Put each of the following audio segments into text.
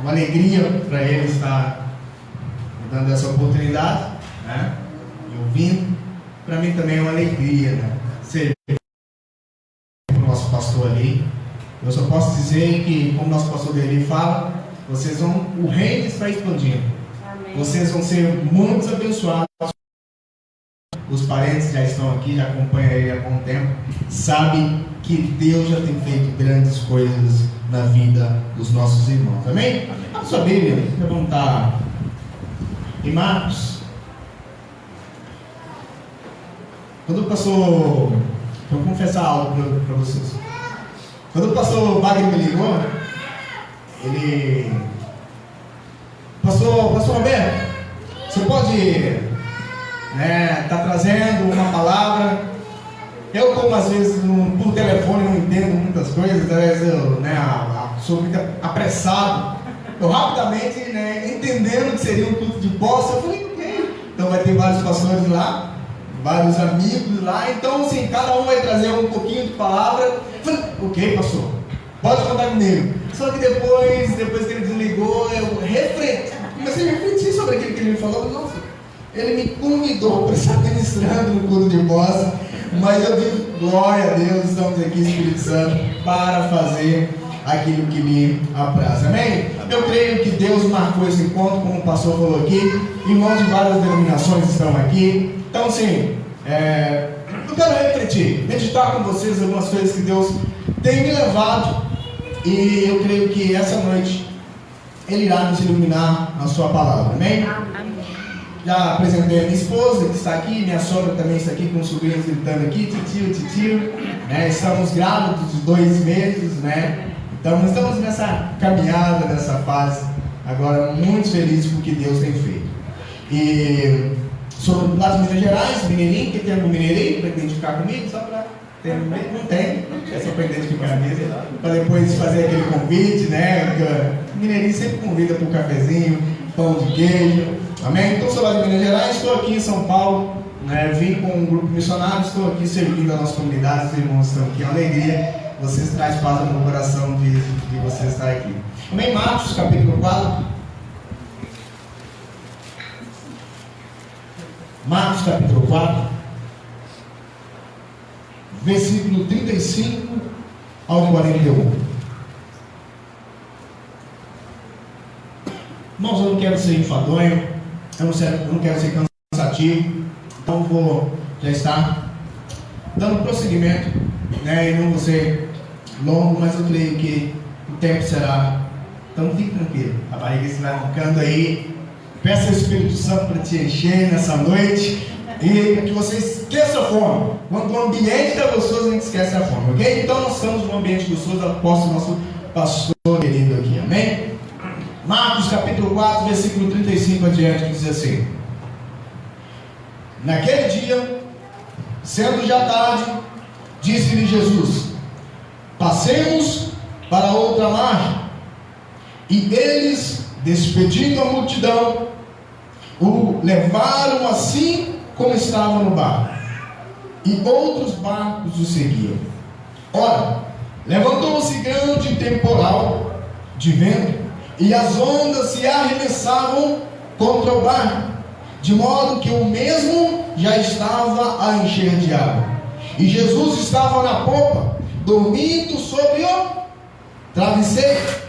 Uma alegria para ele estar me dando essa oportunidade, né? E ouvindo. Para mim também é uma alegria, né? Ser o nosso pastor ali. Eu só posso dizer que, como nosso pastor dele fala, o reino está expandindo. Amém. Vocês vão ser muitos abençoados. Os parentes já estão aqui, já acompanham ele há algum tempo, sabem que Deus já tem feito grandes coisas na vida dos nossos irmãos. Amém? A sua Bíblia, vamos estar em Marcos. Quando o pastor, vou confessar algo para vocês. Quando o pastor Wagner me ligou, ele, pastor Roberto, você pode tá trazendo uma palavra? Eu, como às vezes por telefone não entendo muitas coisas, às vezes eu sou muito apressado, eu rapidamente, entendendo que seria um culto de posse, eu falei, ok, então vai ter vários pastores lá, vários amigos lá, então assim, cada um vai trazer um pouquinho de palavra. Eu falei, ok, pastor, pode contar comigo. Só que depois que ele desligou, eu comecei a refletir sobre aquilo que ele me falou. Nossa, ele me convidou para estar ministrando no culto de posse, mas eu digo, glória a Deus, estamos aqui, Espírito Santo, para fazer aquilo que lhe apraz. Amém? Eu creio que Deus marcou esse encontro, como o pastor falou aqui, irmãos de várias denominações estão aqui. Então, assim, eu quero refletir, meditar com vocês algumas coisas que Deus tem me levado, e eu creio que essa noite Ele irá nos iluminar na sua palavra. Amém? Amém. Já apresentei a minha esposa que está aqui, minha sogra também está aqui com os sobrinhos gritando aqui, titio, estamos grávidos de 2 meses, então estamos nessa caminhada, nessa fase, agora muito felizes com o que Deus tem feito. E sou lá de Minas Gerais, mineirinho, quem tem algum mineirinho para identificar comigo, só para ter um medo? Não tem, é só para identificar mesmo, para depois fazer aquele convite, o mineirinho sempre convida para um cafezinho, pão de queijo. Amém? Então, sou lá de Minas Gerais, estou aqui em São Paulo, vim com um grupo missionário, estou aqui servindo a nossa comunidade, os irmãos estão aqui, é uma alegria, vocês trazem paz no meu coração de vocês estar aqui. Amém? Marcos, capítulo 4. Marcos, capítulo 4, versículo 35 ao 41. Irmãos, eu não quero ser enfadonho, eu não quero ser cansativo, então vou já estar dando prosseguimento, e não vou ser longo, mas eu creio que o tempo será. Então fique tranquilo, a barriga se vai arrancando aí. Peça ao Espírito Santo para te encher nessa noite e para que você esqueça a fome. Quando o ambiente está gostoso, a gente esquece a fome, ok? Então nós estamos num ambiente gostoso, após o nosso pastor querido aqui, amém? Marcos capítulo 4, versículo 35 adiante, que diz assim: naquele dia, sendo já tarde, disse-lhe Jesus: passemos para outra margem. E eles, despedindo a multidão, o levaram assim como estava no barco, e outros barcos o seguiam. Ora, levantou-se grande temporal de vento, e as ondas se arremessavam contra o barco, de modo que o mesmo já estava a encher de água. E Jesus estava na popa, dormindo sobre o travesseiro.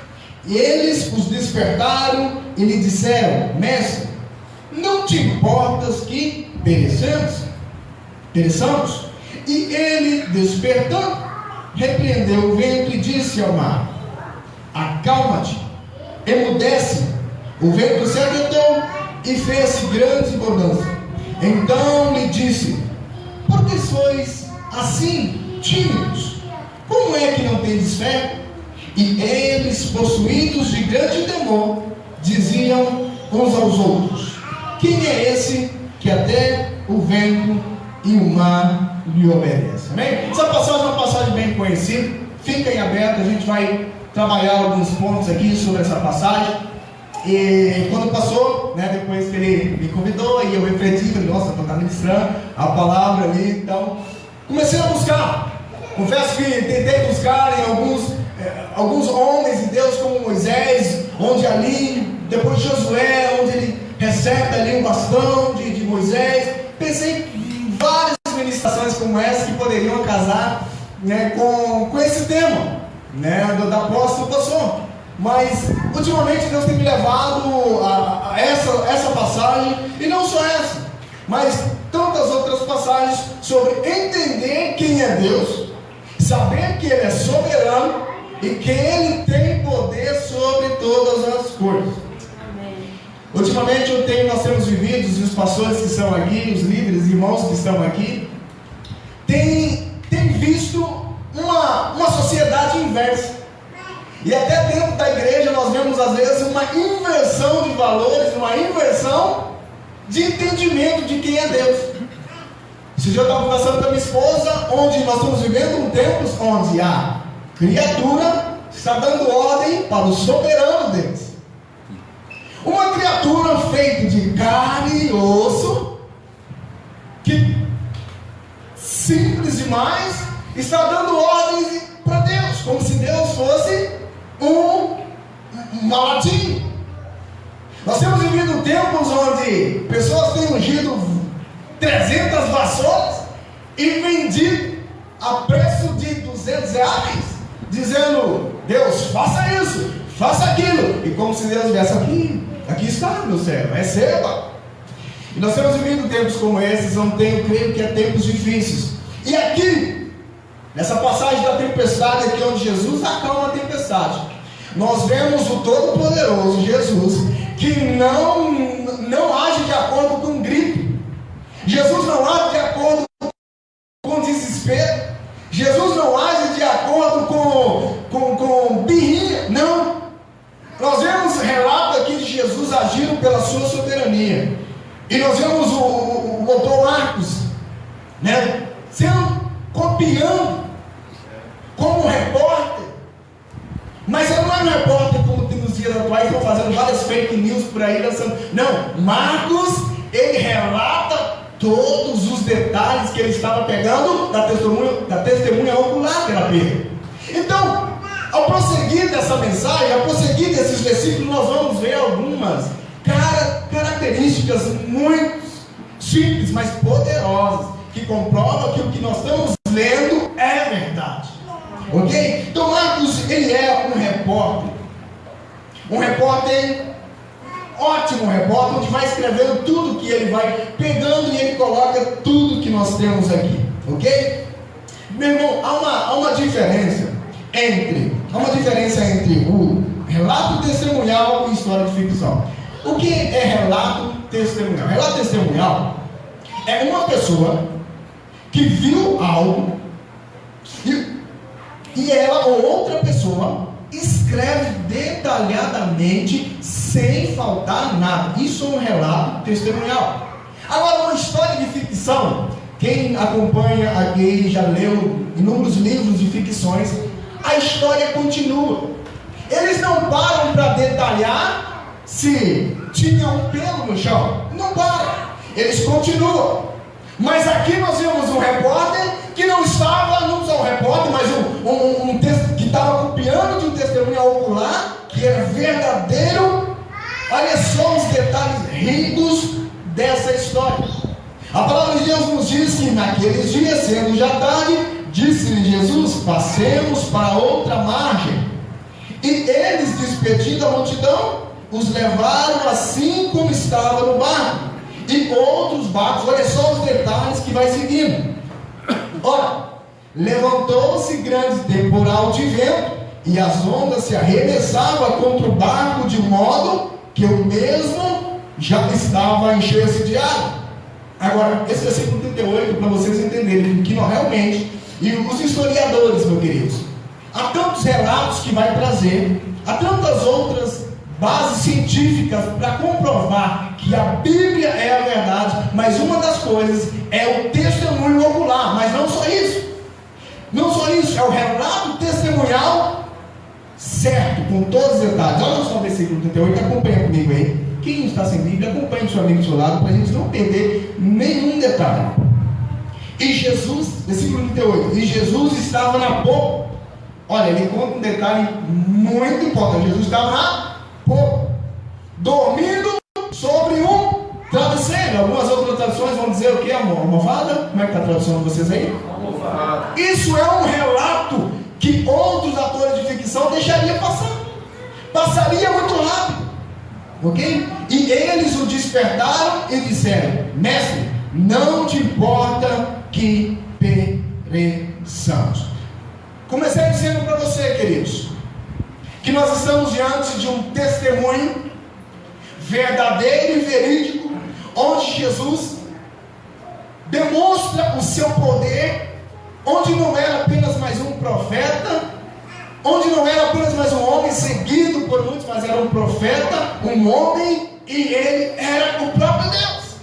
E eles os despertaram e lhe disseram: mestre, não te importas que pereçamos? E ele, despertando, repreendeu o vento e disse ao mar: acalma-te, emudece. O vento se aquietou e fez grande bonança. Então lhe disse: por que sois assim tímidos? Como é que não tendes fé? E eles, possuídos de grande temor, diziam uns aos outros: quem é esse que até o vento e o mar lhe obedecem? Amém? Essa passagem é uma passagem bem conhecida. Fica em aberto, a gente vai trabalhar alguns pontos aqui sobre essa passagem. E quando passou, depois que ele me convidou, e eu refleti, falei: nossa, vou estar ministrando a palavra ali. Então, comecei a buscar. Confesso que tentei buscar em alguns onde ali, depois de Josué, onde ele recebe ali um bastão de Moisés. Pensei em várias ministrações como essa que poderiam casar, né, com esse tema, né, da apóstolo Passon. Mas ultimamente Deus tem me levado a essa passagem, e não só essa, mas tantas outras passagens sobre entender quem é Deus, saber que Ele é soberano e que Ele tem poder sobre todas as coisas. Ultimamente nós temos vivido, e os pastores que estão aqui, os líderes, irmãos que estão aqui, tem visto uma sociedade inversa. E até dentro da igreja nós vemos às vezes uma inversão de valores, uma inversão de entendimento de quem é Deus. Esse dia eu estava conversando com a minha esposa, onde nós estamos vivendo um tempo onde a criatura está dando ordem para o soberano deles. Uma criatura feita de carne e osso, que simples demais, está dando ordens para Deus, como se Deus fosse um malatinho. Nós temos vivido tempos onde pessoas têm ungido 300 vassouras e vendido a preço de R$200, dizendo: Deus, faça isso, faça aquilo, e como se Deus viesse aqui está, meu servo, receba. E nós temos vivido tempos como esses, onde eu creio que é tempos difíceis. E aqui, nessa passagem da tempestade, aqui onde Jesus acalma a tempestade, nós vemos o Todo-Poderoso Jesus, que não age de acordo com grito. Jesus não age de acordo com desespero. Jesus não age de acordo com birrinha. Não. Nós vemos relato aqui de Jesus agindo pela sua soberania. E nós vemos o doutor Marcos, né, copiando como um repórter. Mas ele não é um repórter como tem nos dias atuais, estão fazendo várias fake news por aí, lançando. Não, Marcos, ele relata todos os detalhes que ele estava pegando da testemunha ocular que era Pedro. Então, ao prosseguir dessa mensagem, ao prosseguir desses versículos, nós vamos ver algumas características muito simples, mas poderosas, que comprovam que o que nós estamos lendo é verdade. Ok? Então Marcos, ele é um repórter ótimo, repórter, onde vai escrevendo tudo que ele vai pegando e ele coloca tudo que nós temos aqui. Ok? Meu irmão, há uma diferença entre o relato testemunhal e história de ficção. O que é relato testemunhal? Relato testemunhal é uma pessoa que viu algo e ela ou outra pessoa escreve detalhadamente sem faltar nada. Isso é um relato testemunhal. Agora, uma história de ficção, quem acompanha aqui já leu inúmeros livros de ficções, a história continua. Eles não param para detalhar se tinha um pelo no chão. Não param. Eles continuam. Mas aqui nós vemos um repórter que não só um repórter, mas um texto que estava copiando de um testemunho ocular, que era verdadeiro. Olha só os detalhes ricos dessa história. A palavra de Deus nos diz que naqueles dias, sendo já tarde, disse-lhe Jesus: passemos para outra margem. E eles, despedindo a multidão, os levaram assim como estava no barco. E outros barcos, olha só os detalhes que vai seguindo. Ora, levantou-se grande temporal de vento, e as ondas se arremessavam contra o barco, de modo que o mesmo já estava a encher-se de água. Agora, esse versículo 38, para vocês entenderem que nós realmente, e os historiadores, meus queridos, há tantos relatos que vai trazer, há tantas outras bases científicas para comprovar que a Bíblia é a verdade, mas uma das coisas é o testemunho ocular. Mas não só isso, é o relato testemunhal certo, com todos os detalhes. Olha só o versículo 38, acompanha comigo aí. Quem está sem Bíblia, acompanhe o seu amigo do seu lado, para a gente não perder nenhum detalhe. E Jesus, versículo 38, e Jesus estava na popa. Olha, ele conta um detalhe muito importante. Jesus estava na popa. dormindo sobre um travesseiro. Algumas outras traduções vão dizer o que? Almofada? Como é que está a tradução de vocês aí? Almofada. Isso é um relato que outros atores de ficção deixariam passar. Passaria muito rápido. Ok? E eles o despertaram e disseram: mestre, não te importa que pereçamos. Comecei dizendo para você, queridos, que nós estamos diante de um testemunho verdadeiro e verídico, onde Jesus demonstra o seu poder, onde não era apenas mais um profeta, onde não era apenas mais um homem seguido por muitos, mas era um profeta, um homem, e ele era o próprio Deus.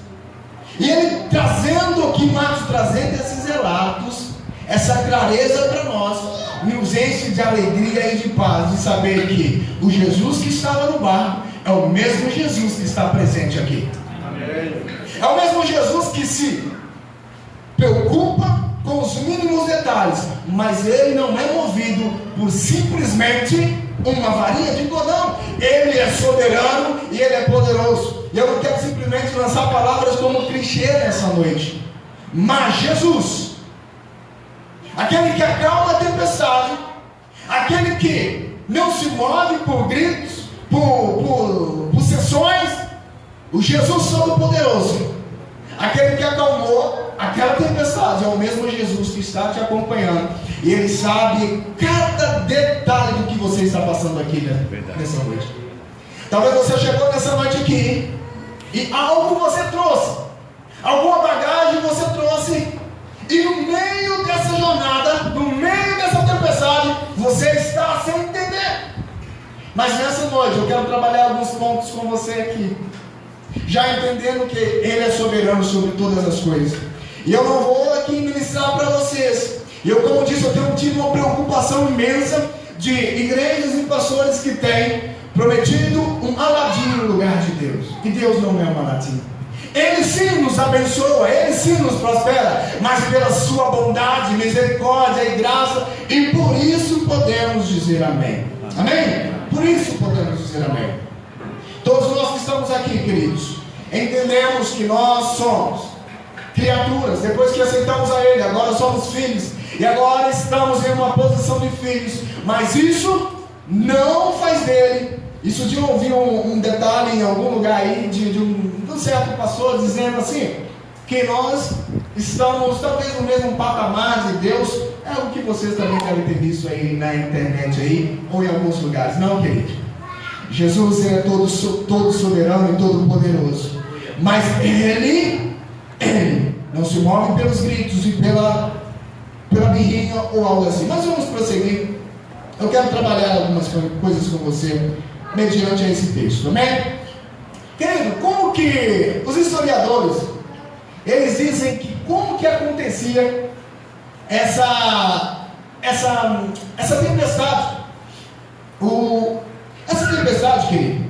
E ele trazendo aqui, Marcos trazendo esses relatos, essa clareza para nós, nos enche de alegria e de paz, de saber que o Jesus que estava no barco é o mesmo Jesus que está presente aqui. Amém. É o mesmo Jesus que se preocupa com os mínimos detalhes, mas ele não é movido por simplesmente uma varinha de cordão. Ele é soberano e ele é poderoso. E eu não quero simplesmente lançar palavras como clichê nessa noite, mas Jesus, aquele que acalma a tempestade, aquele que não se move por gritos, por sessões, o Jesus Todo-Poderoso, aquele que acalmou aquela tempestade, é o mesmo Jesus que está te acompanhando, e ele sabe cada detalhe do que você está passando aqui, né? Nessa noite. Talvez você chegou nessa noite aqui e algo você trouxe, alguma bagagem você trouxe, e no meio dessa jornada, no meio dessa tempestade, você está sem entender. Mas nessa noite eu quero trabalhar alguns pontos com você aqui, já entendendo que Ele é soberano sobre todas as coisas. E eu não vou aqui ministrar para vocês. E eu, como disse, eu tenho tido uma preocupação imensa de igrejas e pastores que têm prometido um Aladim no lugar de Deus. E Deus não é um Aladim. Ele sim nos abençoa, Ele sim nos prospera, mas pela sua bondade, misericórdia e graça, e por isso podemos dizer amém. Amém? Por isso podemos dizer amém. Todos nós que estamos aqui, queridos, entendemos que nós somos criaturas, depois que aceitamos a Ele, agora somos filhos, e agora estamos em uma posição de filhos, mas isso não faz dele. Isso de ouvir um detalhe em algum lugar aí, de um certo pastor dizendo assim, que nós estamos talvez no mesmo patamar de Deus, é algo que vocês também devem ter visto aí na internet aí, ou em alguns lugares. Não, querido, Jesus é todo soberano e todo poderoso, mas Ele não se move pelos gritos e pela birrinha ou algo assim. Mas vamos prosseguir. Eu quero trabalhar algumas coisas com você mediante esse texto, amém? Querido, como que os historiadores, eles dizem que como que acontecia essa tempestade? Essa tempestade, querido,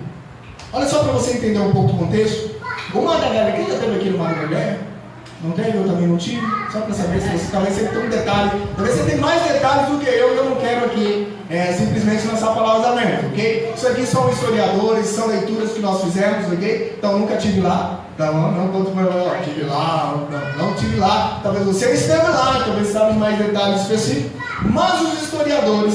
olha só para você entender um pouco o contexto. O Mar da Galileia, quem já esteve aqui no Mar da Galileia? Não teve? Eu também não tive. Só para saber se você talvez você tem um detalhe. Talvez você tenha mais detalhes do que eu não quero aqui simplesmente lançar palavras da mente, ok? Isso aqui são historiadores, são leituras que nós fizemos, ok? Então nunca tive lá. Então não tive lá, não tive lá. Talvez você esteve lá, talvez sabe mais detalhes específicos. Mas os historiadores,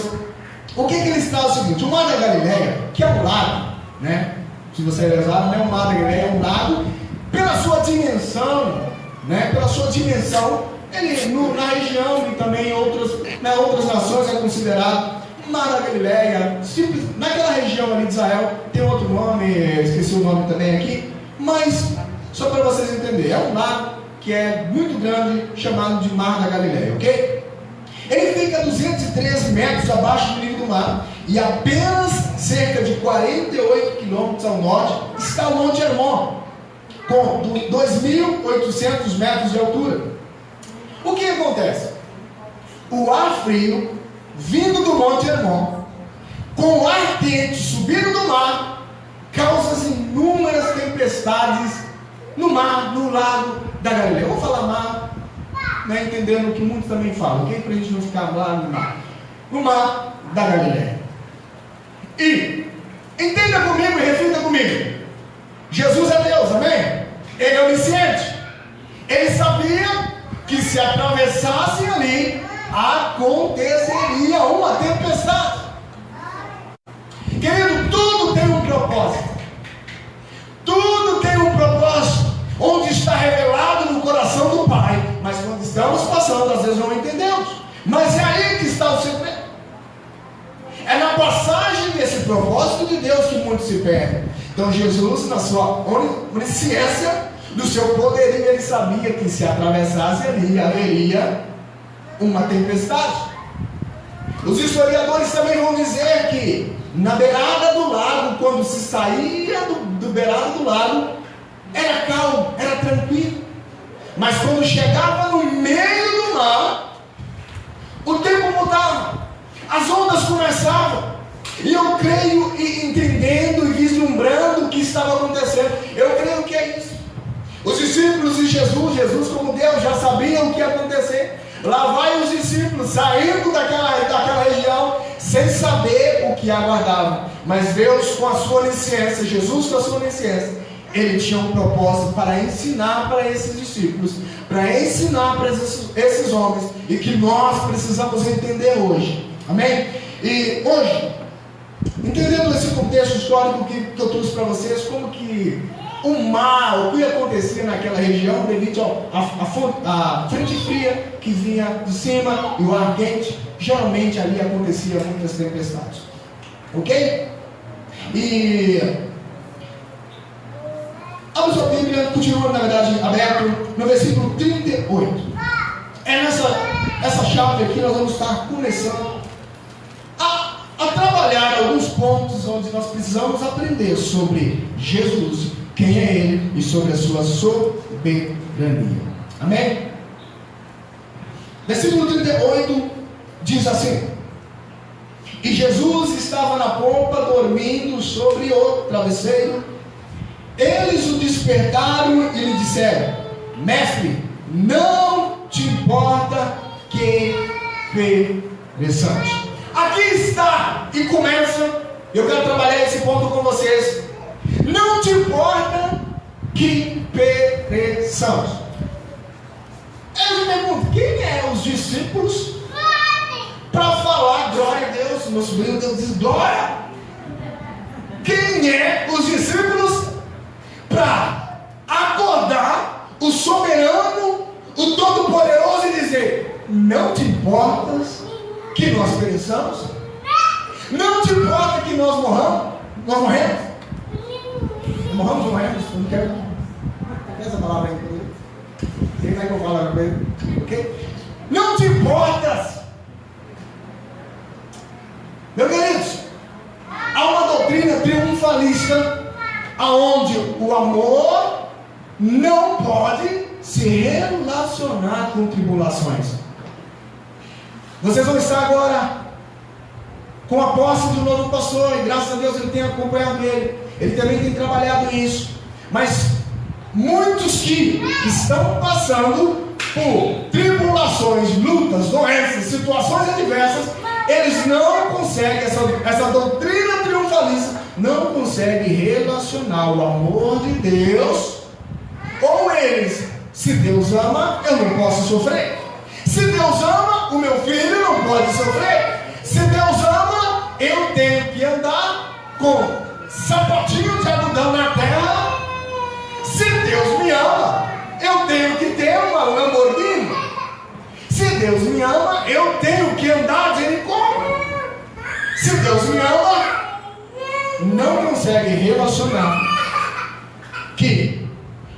o que eles trazem é o seguinte: o Mar da Galileia, que é um lago, né? Se você rezar, não é um Mar da Galileia, é um lago. Pela sua dimensão, né? Pela sua dimensão, ele na região e também em outras nações é considerado Mar da Galileia. Naquela região ali de Israel tem outro nome, esqueci o nome também aqui, mas só para vocês entenderem, é um lago que é muito grande, chamado de Mar da Galileia, ok? Ele fica a 213 metros abaixo do nível do mar, e apenas cerca de 48 quilômetros ao norte está o Monte Hermon, com 2.800 metros de altura. O que acontece? O ar frio vindo do Monte Hermon, com o ar quente subindo do mar, causa inúmeras tempestades no mar, no lago da Galileia. Eu vou falar mar, né, entendendo o que muitos também falam, ok? Para a gente não ficar lá no mar da Galileia. E entenda comigo e reflita comigo. Jesus é Deus, amém? Ele é onisciente. Ele sabia que se atravessassem ali, aconteceria uma tempestade. Querido, tudo tem um propósito. Tudo tem um propósito. Onde está revelado no coração do Pai. Mas quando estamos passando, às vezes não entendemos. Mas é aí que está o segredo. É na passagem desse propósito de Deus que muitos se perdem. Então Jesus, na sua onisciência, do seu poderio, ele sabia que se atravessasse ali, haveria uma tempestade. Os historiadores também vão dizer que na beirada do lago, quando se saía do beirada do lago, era calmo, era tranquilo. Mas quando chegava no meio do mar, o tempo mudava, as ondas começavam. E eu creio, entendendo e vislumbrando o que estava acontecendo, eu creio que é isso. Os discípulos de Jesus como Deus, já sabiam o que ia acontecer. Lá vai os discípulos saindo daquela região sem saber o que aguardava. Mas Deus, com a sua onisciência, Jesus com a sua onisciência, ele tinha um propósito para ensinar para esses discípulos, para ensinar para esses homens, e que nós precisamos entender hoje. Amém? E hoje, entendendo esse contexto histórico que eu trouxe para vocês, como que o mar, o que acontecia naquela região, devido à frente fria que vinha de cima e o ar quente, geralmente ali acontecia muitas tempestades. Ok? E abra sua Bíblia, continua na verdade aberto no versículo 38. É nessa chave aqui nós vamos estar começando a trabalhar alguns pontos onde nós precisamos aprender sobre Jesus, quem é Ele e sobre a sua soberania. Amém? Versículo 38 diz assim: e Jesus estava na polpa dormindo sobre o travesseiro. Eles o despertaram e lhe disseram: mestre, não te importa que pereçamos. Aqui está, e começa, eu quero trabalhar esse ponto com vocês. Não te importa que pereçamos. Eu me pergunto, quem é os discípulos para falar glória a Deus? Meu sobrinho Deus diz glória. Quem é os discípulos para acordar o soberano, o todo-poderoso e dizer: não te importas que nós pereçamos? Não te importa que nós morramos? Nós morremos? Morramos ou morremos? Eu não quero essa palavra aí para ele. Quem vai que eu falo para ele? Ok? Não te importas. Meus queridos, há uma doutrina triunfalista aonde o amor não pode se relacionar com tribulações. Vocês vão estar agora com a posse de um novo pastor, e graças a Deus ele tem acompanhado ele também tem trabalhado nisso. Mas muitos que estão passando por tribulações, lutas, doenças, situações adversas, eles não conseguem, essa doutrina triunfalista não consegue relacionar o amor de Deus, ou eles, se Deus ama, eu não posso sofrer. Se Deus ama, o meu filho não pode sofrer. Se Deus ama, eu tenho que andar com sapatinho de algodão na terra. Se Deus me ama, eu tenho que ter uma Lamborghini. Se Deus me ama, eu tenho que andar de helicóptero. Se Deus me ama, não consegue relacionar que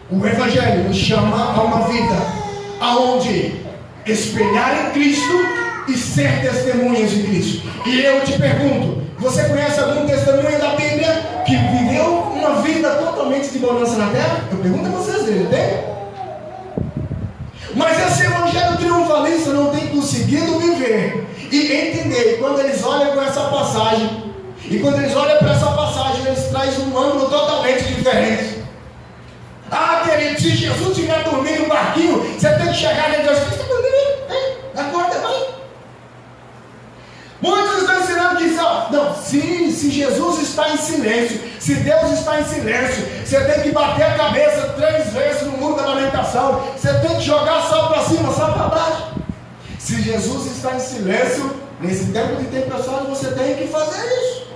o Evangelho nos chama a uma vida aonde espelhar em Cristo e ser testemunhas de Cristo. E eu te pergunto, você conhece algum testemunho da Bíblia que viveu uma vida totalmente de bonança na terra? Eu pergunto a vocês, ele tem? Mas esse evangelho triunfalista não tem conseguido viver e entender. E quando eles olham com essa passagem, e quando eles olham para essa passagem, eles trazem um ângulo totalmente diferente. Ah, querido, se Jesus estiver dormindo no barquinho, você tem que chegar dentro de Deus. Você está dormindo? Acorda, vai. Muitos estão ensinando que não, se se Jesus está em silêncio, se Deus está em silêncio, você tem que bater a cabeça 3 vezes no muro da lamentação, você tem que jogar sal para cima, sal para baixo. Se Jesus está em silêncio, nesse tempo de tempestade, você tem que fazer isso.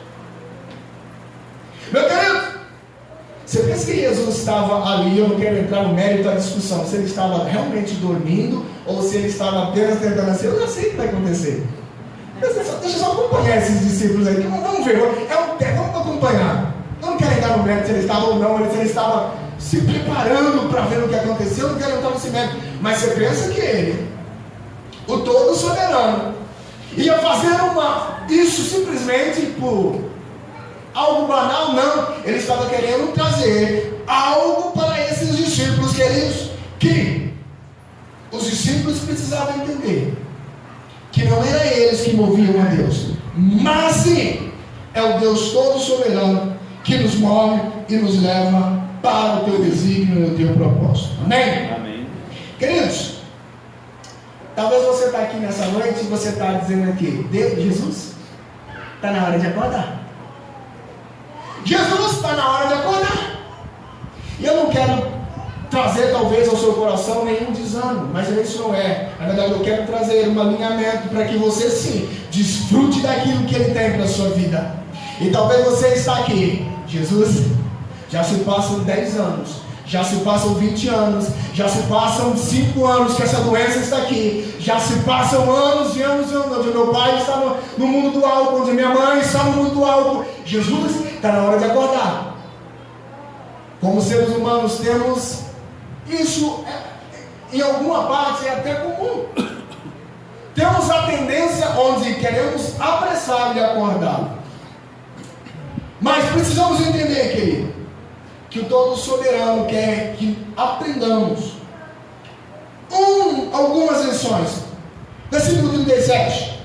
Meu querido, você pensa que Jesus estava ali, eu não quero entrar no mérito da discussão, se ele estava realmente dormindo, ou se ele estava apenas tentando assim, eu já sei o que vai acontecer. Deixa eu só acompanhar esses discípulos aí, que vamos ver, vamos acompanhar. Eu não quero entrar no mérito se ele estava ou não, se ele estava se preparando para ver o que aconteceu, eu não quero entrar nesse mérito. Mas você pensa que ele, o todo soberano, ia fazer isso simplesmente por algo banal? Não, ele estava querendo trazer algo para esses discípulos queridos, que os discípulos precisavam entender, que não era eles que moviam a Deus, mas sim, é o Deus todo soberano, que nos move e nos leva para o teu desígnio e o teu propósito. Amém? Amém. Queridos, talvez você está aqui nessa noite e você está dizendo aqui, Jesus, está na hora de acordar. Jesus, está na hora de acordar. E eu não quero trazer talvez ao seu coração nenhum desânimo, mas isso não é. Na verdade, eu quero trazer um alinhamento para que você sim desfrute daquilo que Ele tem para a sua vida. E talvez você está aqui, Jesus, já se passam 10 anos, já se passam 20 anos, já se passam 5 anos que essa doença está aqui, já se passam anos e anos, onde meu pai está no mundo do álcool, onde minha mãe está no mundo do álcool. Jesus, está na hora de acordar. Como seres humanos temos isso, em alguma parte é até comum. Temos a tendência onde queremos apressar e acordar. Mas precisamos entender, querido, que o todo soberano quer que aprendamos algumas lições. Versículo 37.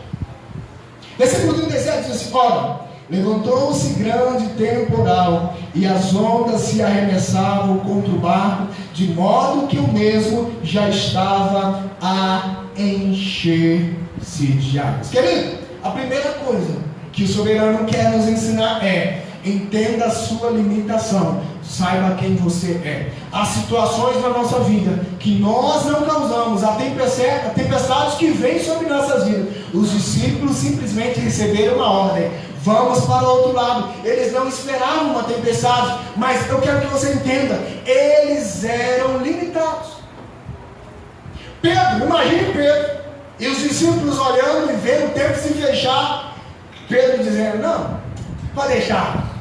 Versículo 37 diz assim: ora, levantou-se grande temporal, e as ondas se arremessavam contra o barco, de modo que o mesmo já estava a encher-se de águas. Querido, a primeira coisa que o soberano quer nos ensinar é: entenda a sua limitação, saiba quem você é. Há situações na nossa vida que nós não causamos, há tempestades que vêm sobre nossas vidas. Os discípulos simplesmente receberam uma ordem: vamos para o outro lado. Eles não esperavam uma tempestade, mas eu quero que você entenda, eles eram limitados. Pedro, imagine Pedro e os discípulos olhando e vendo o tempo se fechar. Pedro dizendo: não, pode deixar.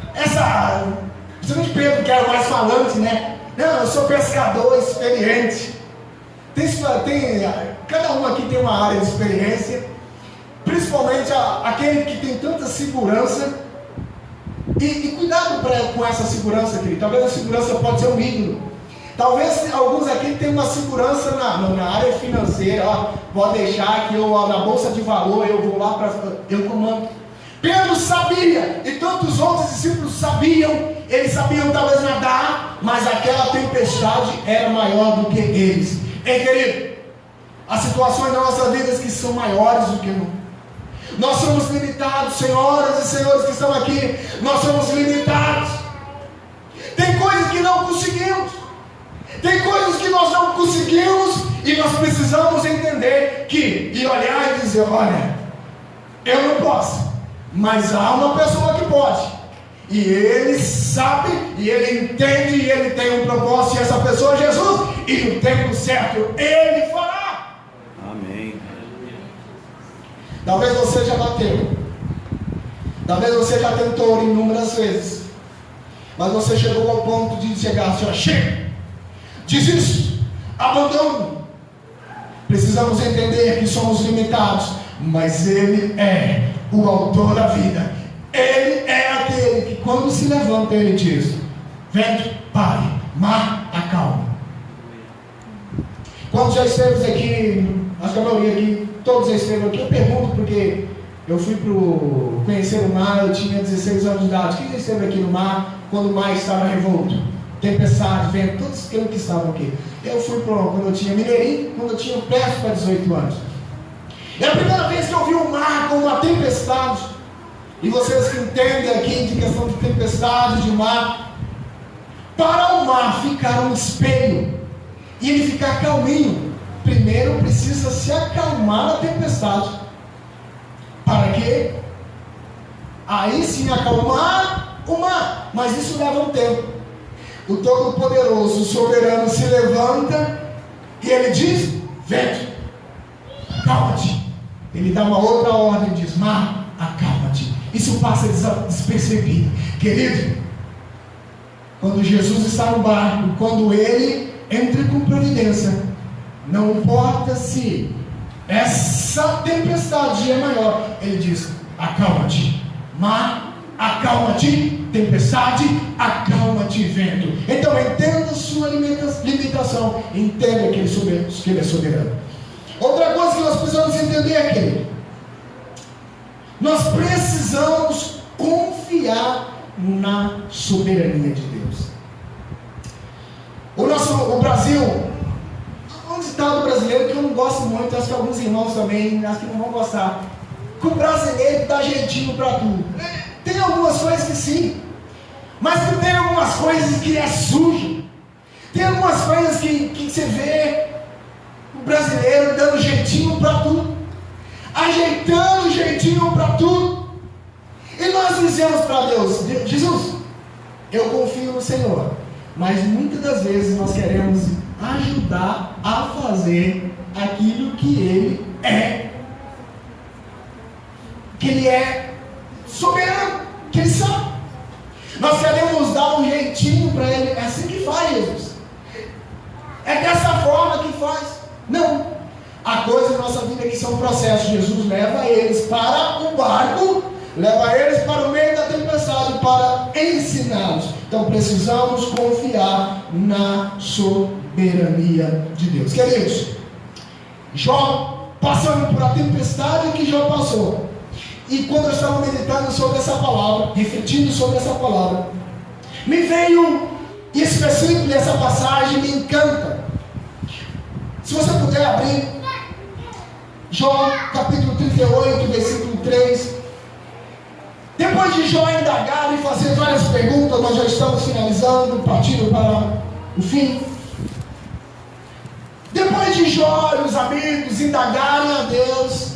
Principalmente Pedro, que era mais falante, né? Não, eu sou pescador experiente. Cada um aqui tem uma área de experiência, principalmente aquele que tem tanta segurança. E cuidado com essa segurança, querido. Talvez a segurança pode ser um ídolo. Talvez alguns aqui tenham uma segurança na área financeira. Pode deixar que na bolsa de valor eu vou lá eu comando. Pedro sabia, e tantos outros discípulos sabiam. Eles sabiam talvez nadar, mas aquela tempestade era maior do que eles. Ei, querido, há situações nas nossas vidas que são maiores do que nós. Nós somos limitados, senhoras e senhores que estão aqui, nós somos limitados. Tem coisas que não conseguimos, tem coisas que nós não conseguimos, e nós precisamos entender e olhar e dizer: olha, eu não posso, mas há uma pessoa que pode, e ele sabe, e ele entende, e ele tem um propósito, e essa pessoa é Jesus, e no tempo certo ele fará. Amém. Talvez você já bateu, talvez você já tentou inúmeras vezes, mas você chegou ao ponto de chegar assim: chega, desiste, abandono. Precisamos entender que somos limitados, mas Ele é o autor da vida. Ele é aquele que, quando se levanta, Ele diz: vento, pare, mar, acalma. Quando já esteve aqui, acho que a maioria aqui, todos já estiveram aqui, eu pergunto porque eu fui conhecer o mar, eu tinha 16 anos de idade. Quem já esteve aqui no mar, quando o mar estava revolto? Tempestade, vento, todos aqueles que estavam aqui. Eu fui quando eu tinha Mineirinho, quando eu tinha perto para 18 anos. É a primeira vez que eu vi o mar com uma tempestade. E vocês que entendem aqui de questão de tempestade, de mar, para o mar ficar um espelho e ele ficar calminho, primeiro precisa se acalmar a tempestade. Para quê? Aí sim acalmar o mar, mas isso leva um tempo. O Todo-Poderoso, o Soberano, se levanta e ele diz: vento, acalma-te. Ele dá uma outra ordem e diz: mar, acalma-te. Isso passa despercebido. Querido, quando Jesus está no barco, quando ele entra com providência, não importa se essa tempestade é maior, ele diz: acalma-te, mar, acalma-te, tempestade, acalma-te, vento. Então entenda a sua limitação, entenda que ele é soberano. Outra coisa que nós precisamos entender é que nós precisamos confiar na soberania de Deus. O Brasil, um ditado brasileiro que eu não gosto muito, acho que alguns irmãos também, acho que não vão gostar, que o brasileiro dá jeitinho para tudo. Tem algumas coisas que sim, mas tem algumas coisas que é sujo. Tem algumas coisas que você vê o brasileiro dando jeitinho para tudo, ajeitando jeitinho para tudo. E nós dizemos para Deus: Jesus, eu confio no Senhor, mas muitas das vezes nós queremos ajudar a fazer aquilo que Ele é. Que Ele é soberano, que Ele sabe. Nós queremos dar um jeitinho para Ele. É assim que faz, Jesus. É dessa forma que faz. Não. A coisa na nossa vida é que são processos. Jesus leva eles para o barco, leva eles para o meio da tempestade para ensiná-los. Então precisamos confiar na soberania de Deus. Queridos, Jó, passando por a tempestade que Jó passou, e quando eu estava meditando sobre essa palavra, refletindo sobre essa palavra, me veio esse versículo e essa passagem me encanta. Se você puder abrir Jó capítulo 38, versículo 3. Depois de Jó indagar e fazer várias perguntas, nós já estamos finalizando, partindo para o fim. Depois de Jó e os amigos indagarem a Deus,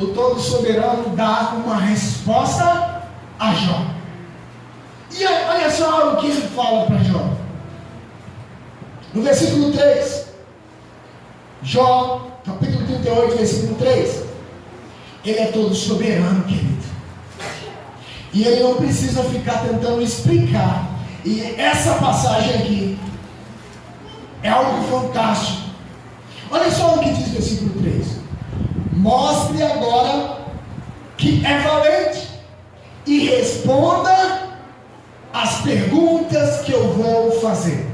o Todo Soberano dá uma resposta a Jó. E olha só o que ele fala para Jó. No versículo 3, Jó, capítulo 38, versículo 3. Ele é todo soberano, querido. E ele não precisa ficar tentando explicar. E essa passagem aqui é algo fantástico. Olha só o que diz o versículo 3. Mostre agora que é valente e responda as perguntas que eu vou fazer.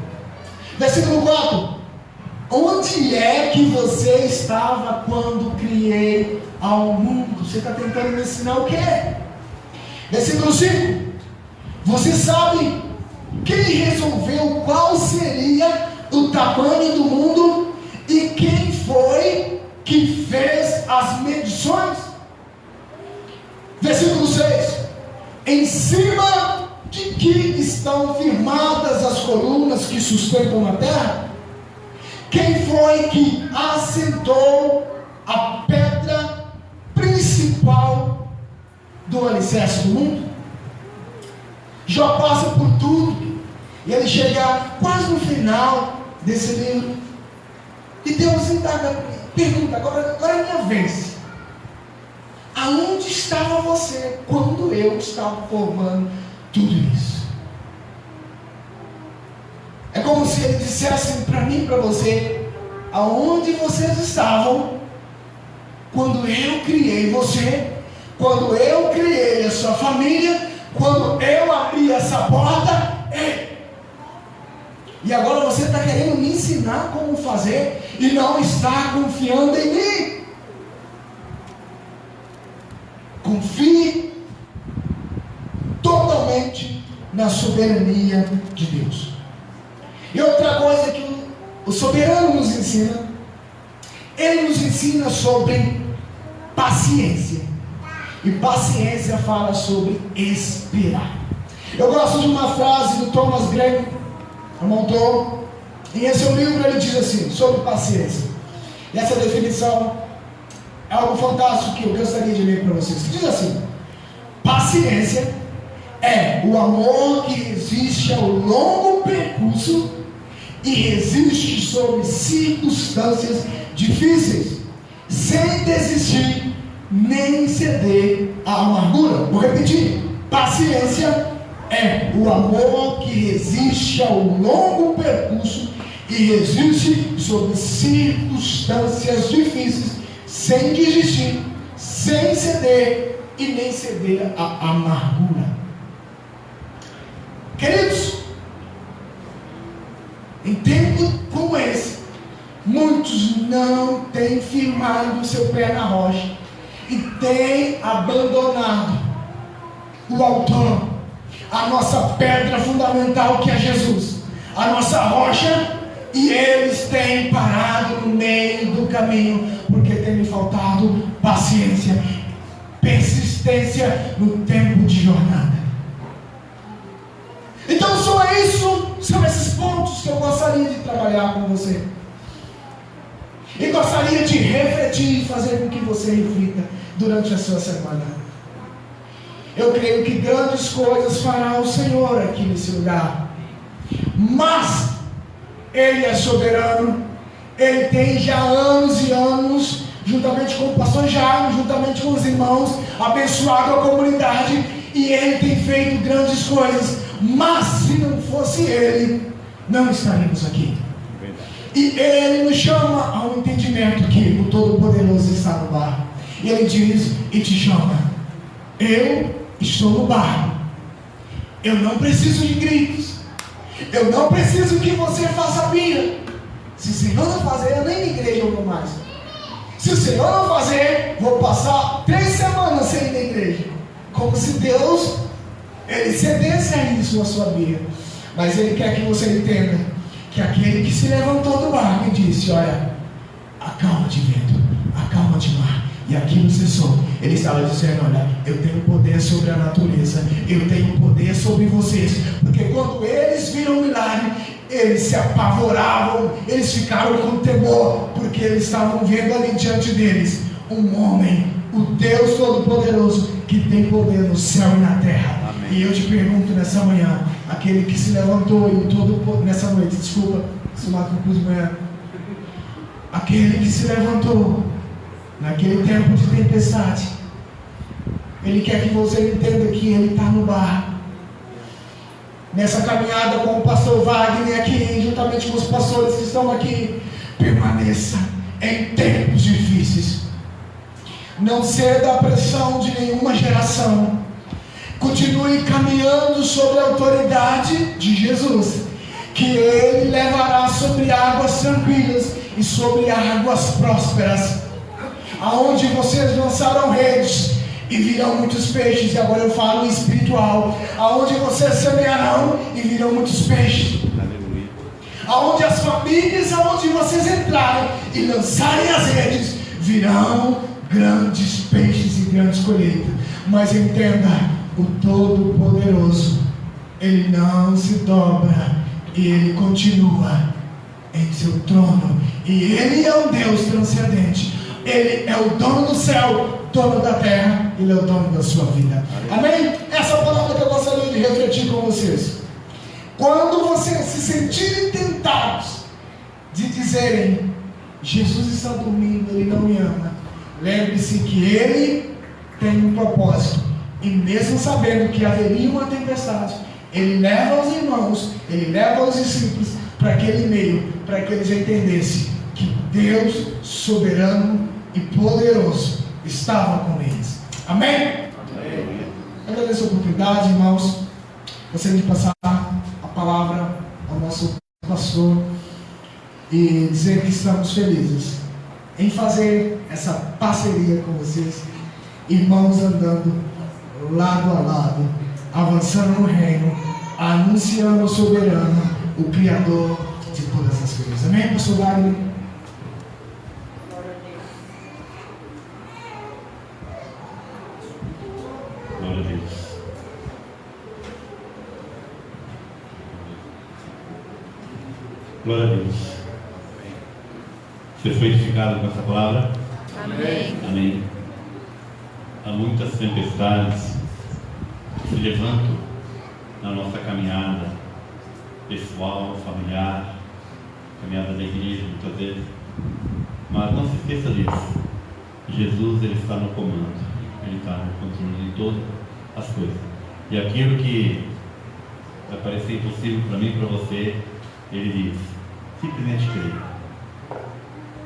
Versículo 4. Onde é que você estava quando criei ao mundo? Você está tentando me ensinar o quê? Versículo 5. Você sabe quem resolveu qual seria o tamanho do mundo e quem foi que fez as medições? Versículo 6. Em cima de que estão firmadas as colunas que sustentam a terra? Quem foi que assentou a pedra principal do alicerce do mundo? Jó passa por tudo e ele chega quase no final desse livro e Deus indaga, pergunta: agora é minha vez. Aonde estava você quando eu estava formando tudo isso? É como se ele dissesse para mim e para você: aonde vocês estavam quando eu criei você, quando eu criei a sua família, quando eu abri essa porta? E agora você está querendo me ensinar como fazer e não está confiando em mim. Confie totalmente na soberania de Deus. E outra coisa que o soberano nos ensina, ele nos ensina sobre paciência. E paciência fala sobre esperar. Eu gosto de uma frase do Thomas Gray, um autor, e em seu livro ele diz assim, sobre paciência. E essa definição é algo fantástico que eu gostaria de ler para vocês. Que diz assim: paciência é o amor que resiste ao longo percurso e resiste sobre circunstâncias difíceis, sem desistir nem ceder à amargura. Vou repetir: paciência é o amor que resiste ao longo percurso e resiste sobre circunstâncias difíceis, sem desistir, sem ceder e nem ceder à amargura. Queridos, em tempos como esse, muitos não têm firmado o seu pé na rocha e têm abandonado o autor, a nossa pedra fundamental, que é Jesus, a nossa rocha, e eles têm parado no meio do caminho, porque tem faltado paciência, persistência no tempo de jornada. Então são esses pontos que eu gostaria de trabalhar com você, e gostaria de refletir e fazer com que você reflita durante a sua semana. Eu creio que grandes coisas fará o Senhor aqui nesse lugar, mas Ele é soberano. Ele tem já anos e anos, juntamente com o pastor Jairo, juntamente com os irmãos, abençoado a comunidade, e Ele tem feito grandes coisas. Mas se não fosse Ele, não estaríamos aqui. E Ele nos chama ao entendimento que o Todo-Poderoso está no barco, e Ele diz e te chama: eu estou no barco. Eu não preciso de gritos, eu não preciso que você faça birra. Se o Senhor não fazer, eu nem na igreja eu vou mais. Se o Senhor não fazer, vou passar 3 semanas sem ir na igreja. Como se Deus, Ele cedesse a isso, a sua birra. Mas Ele quer que você entenda que aquele que se levantou do barco e disse: olha, acalma de vento, acalma de mar, e aquilo cessou. Ele estava dizendo: olha, eu tenho poder sobre a natureza, eu tenho poder sobre vocês. Porque quando eles viram o milagre, eles se apavoravam, eles ficaram com temor, porque eles estavam vendo ali diante deles um homem, o Deus Todo-Poderoso, que tem poder no céu e na terra. Amém. E eu te pergunto nessa manhã, aquele que se levantou e todo nessa noite, desculpa, se matou de manhã, aquele que se levantou naquele tempo de tempestade, Ele quer que você entenda que Ele está no barco. Nessa caminhada com o pastor Wagner aqui, juntamente com os pastores que estão aqui, permaneça em tempos difíceis. Não ceda à pressão de nenhuma geração. Continue caminhando sobre a autoridade de Jesus, que Ele levará sobre águas tranquilas e sobre águas prósperas. Aonde vocês lançaram redes e virão muitos peixes, e agora eu falo espiritual, aonde vocês semearão e virão muitos peixes. Aleluia. Aonde as famílias, aonde vocês entrarem e lançarem as redes, virão grandes peixes e grandes colheitas. Mas entenda, o Todo-Poderoso, Ele não se dobra, e Ele continua em seu trono, e Ele é um Deus transcendente. Ele é o dono do céu, dono da terra, Ele é o dono da sua vida. Amém? Essa é a palavra que eu gostaria de refletir com vocês. Quando vocês se sentirem tentados de dizerem: Jesus está dormindo, Ele não me ama, lembre-se que Ele tem um propósito, e mesmo sabendo que haveria uma tempestade, Ele leva os irmãos, Ele leva os discípulos para aquele meio, para que eles entendessem que Deus soberano e poderoso estava com eles. Amém? Amém. Eu agradeço a oportunidade, irmãos. Gostaria de passar a palavra ao nosso pastor e dizer que estamos felizes em fazer essa parceria com vocês, irmãos andando lado a lado, avançando no reino, anunciando o soberano, o Criador de todas as coisas. Amém, pastor Wagner? Glória a Deus. Você foi edificado com essa palavra? Amém. Amém. Há muitas tempestades que se levantam na nossa caminhada pessoal, familiar, caminhada da igreja, muitas vezes. Mas não se esqueça disso. Jesus, Ele está no comando. Ele está no controle de todas as coisas. E aquilo que vai parecer impossível para mim e para você, Ele diz: simplesmente creia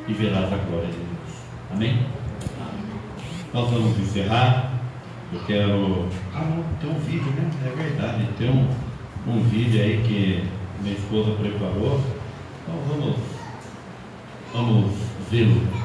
e verás a glória de Deus. Amém? Nós vamos encerrar. Eu quero... não, tem um vídeo, né? É verdade, tem um vídeo aí que minha esposa preparou. Então vamos vê-lo.